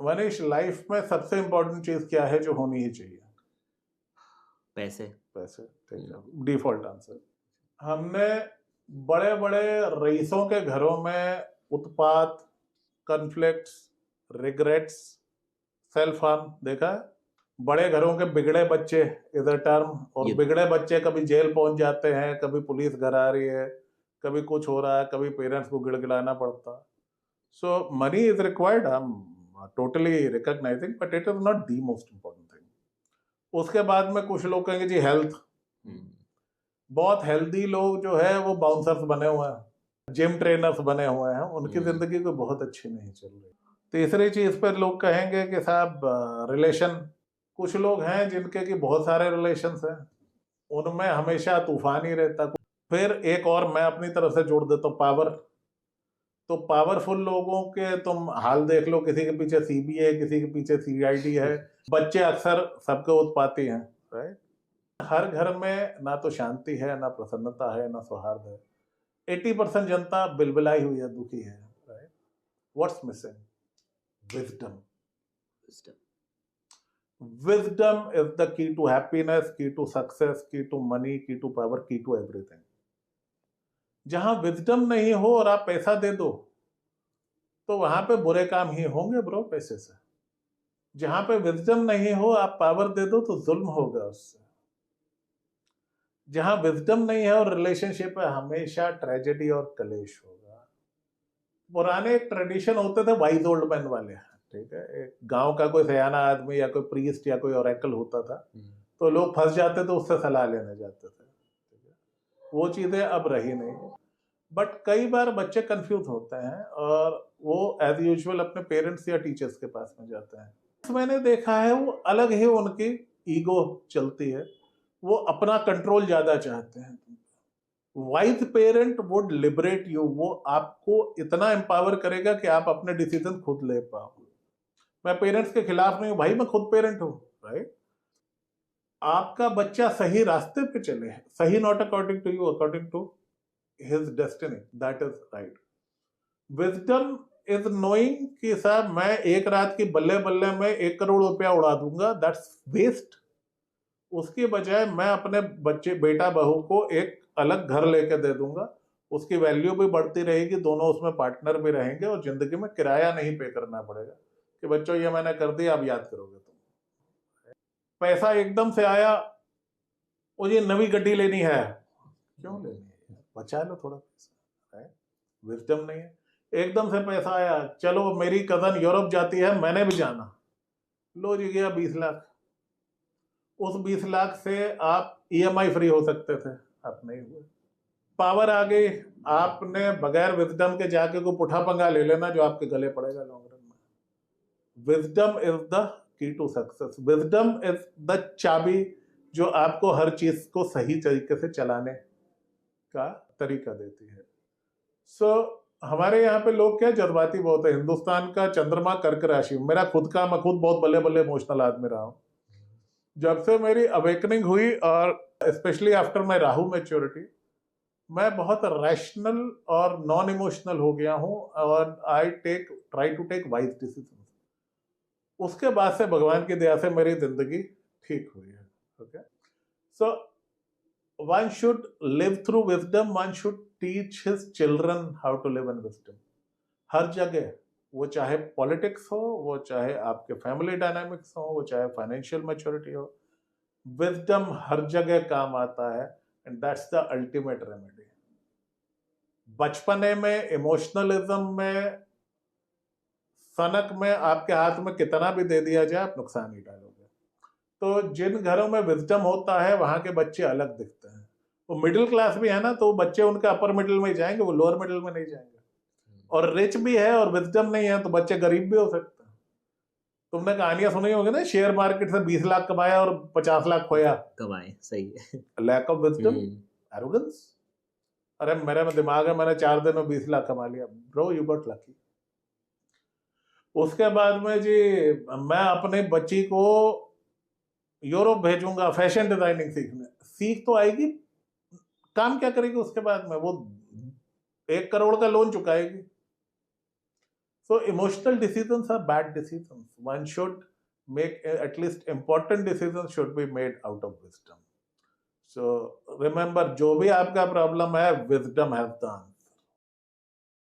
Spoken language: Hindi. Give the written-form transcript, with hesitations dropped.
मनीष, लाइफ में सबसे इम्पोर्टेंट चीज क्या है जो होनी ही चाहिए? पैसे। पैसे। ठीक है, डिफॉल्ट आंसर। हमने बड़े बड़े रईसों के घरों में उत्पात, कन्फ्लिक्ट्स, रिग्रेट्स, सेल्फ हार्म देखा है। बड़े घरों के बिगड़े बच्चे इज अ टर्म, और ये बिगड़े बच्चे कभी जेल पहुंच जाते हैं, कभी पुलिस घर आ रही है, कभी कुछ हो रहा है, कभी पेरेंट्स को गिड़गिड़ाना पड़ता है। So money is required, I am totally recognising, but it is not the most important thing. उसके बाद में कुछ लोग कहेंगे जी हेल्थ। बहुत हेल्दी लोग जो है वो बाउंसर्स बने हुए हैं, जिम ट्रेनर्स बने हुए हैं, उनकी जिंदगी को बहुत अच्छी नहीं चल रही। तीसरी चीज पर लोग कहेंगे कि साहब रिलेशन। कुछ लोग हैं जिनके की बहुत सारे रिलेशंस हैं, उनमें हमेशा तूफान ही रहता। फिर एक और मैं अपनी तरफ से जोड़ देता हूँ, पावर। तो पावरफुल लोगों के तुम हाल देख लो, किसी के पीछे सीबीआई, किसी के पीछे सीआईडी है। बच्चे अक्सर सबके उत्पाती हैं, राइट। हर घर में ना तो शांति है, ना प्रसन्नता है, ना सौहार्द है। 80% जनता बिलबिलाई हुई है, दुखी है, right. What's missing? Wisdom. Wisdom is the key to happiness, key to success, key to money, key to power, key to everything. जहां विजडम नहीं हो और आप पैसा दे दो तो वहां पे बुरे काम ही होंगे ब्रो, पैसे से। जहां पे विजडम नहीं हो, आप पावर दे दो तो जुल्म होगा उससे। जहां विजडम नहीं है और रिलेशनशिप है, हमेशा ट्रेजेडी और कलेश होगा। पुराने एक ट्रेडिशन होते थे वाइज ओल्ड मैन वाले, ठीक है। एक गांव का कोई सयाना आदमी या कोई प्रीस्ट या कोई ओरेकल होता था, तो लोग फंस जाते तो उससे सलाह लेने जाते थे, ठीक है। वो चीजें अब रही नहीं। बट कई बार बच्चे कंफ्यूज होते हैं और वो एज यूजुअल अपने पेरेंट्स या टीचर्स के पास में जाते हैं। मैंने देखा है वो अलग ही उनकी ईगो चलती है, वो अपना कंट्रोल ज्यादा चाहते हैं। Wise parent would liberate you, वो आपको इतना एम्पावर करेगा कि आप अपने डिसीजन खुद ले पाओ। मैं पेरेंट्स के खिलाफ नहीं हूं भाई, मैं खुद पेरेंट हूं, राइट। आपका बच्चा सही रास्ते पे चले, सही not according to you, according to his destiny, that is right. Wisdom is knowing कि साहब मैं एक रात की बल्ले बल्ले में 1 करोड़ रुपया उड़ा दूंगा, दैट्स वेस्ट। उसकी बजाय मैं अपने बच्चे, बेटा बहू को एक अलग घर लेके दे दूंगा, उसकी वैल्यू भी बढ़ती रहेगी, दोनों उसमें पार्टनर भी रहेंगे और जिंदगी में किराया नहीं पे करना पड़ेगा कि बच्चों ये मैंने कर दिया, अब याद करोगे तुम। पैसा एकदम से आया, मुझे नवी गड्डी लेनी है, क्यों लेनी है, बचा लो थोड़ा पैसा, विजडम नहीं है। एकदम से पैसा आया, चलो मेरी कजन यूरोप जाती है, मैंने भी जाना, लो जी गया 20 लाख। उस 20 लाख से आप ईएमआई फ्री हो सकते थे, आप नहीं हुए। पावर आ गई, आपने बगैर विजडम के जाके को पुठा पंगा ले लेना जो आपके गले पड़ेगा लॉन्ग रन में। Wisdom is the key to success. Wisdom is the चाबी जो आपको हर चीज को सही तरीके से चलाने का तरीका देती है। सो हमारे यहाँ पे लोग क्या जज्बाती बहुत है। हिंदुस्तान का चंद्रमा कर्क राशि, मेरा खुद का, मैं खुद बहुत बल्ले बल्ले इमोशनल आदमी रहा हूँ। जब से मेरी अवेकनिंग हुई और specially after my Rahu maturity, मैं बहुत रैशनल और नॉन इमोशनल हो गया हूँ और I try to take wise decision. उसके बाद से भगवान की दया से मेरी जिंदगी ठीक हुई है, okay. So one should live through wisdom, one should teach his children how to live in wisdom. हर जगह, वो चाहे पॉलिटिक्स हो, वो चाहे आपके फैमिली डायनामिक्स हो, वो चाहे फाइनेंशियल मैच्योरिटी हो, विजडम हर जगह काम आता है and that's the ultimate remedy. बचपने में, इमोशनलिज्म में, सनक में आपके हाथ में कितना भी दे दिया जाए आप नुकसान ही डालोगे। तो जिन घरों में विजडम होता है वहां के बच्चे अलग दिखते हैं। वो मिडिल क्लास भी है ना, तो बच्चे उनके अपर मिडिल में ही जाएंगे, वो लोअर मिडिल में नहीं जाएंगे। और रिच भी है और विजडम नहीं है तो बच्चे गरीब भी हो सकते हैं। तुमने कहानियां सुनी होगी ना, शेयर मार्केट से 20 लाख कमाया और 50 लाख खोया, कमाए, सही है। Lack of wisdom, arrogance. अरे मेरे में दिमाग है, मैंने 4 दिन में 20 लाख कमा लिया, ब्रो यू गॉट लकी। उसके बाद में जी मैं अपने बच्ची को यूरोप भेजूंगा फैशन डिजाइनिंग सीखने, सीख तो आएगी, काम क्या करेगी उसके बाद में? वो 1 करोड़ का loan चुकाएगी। So emotional decisions are bad decisions. One should make at least important decisions should be made out of wisdom. So remember, जो भी आपका problem है, wisdom has the answer.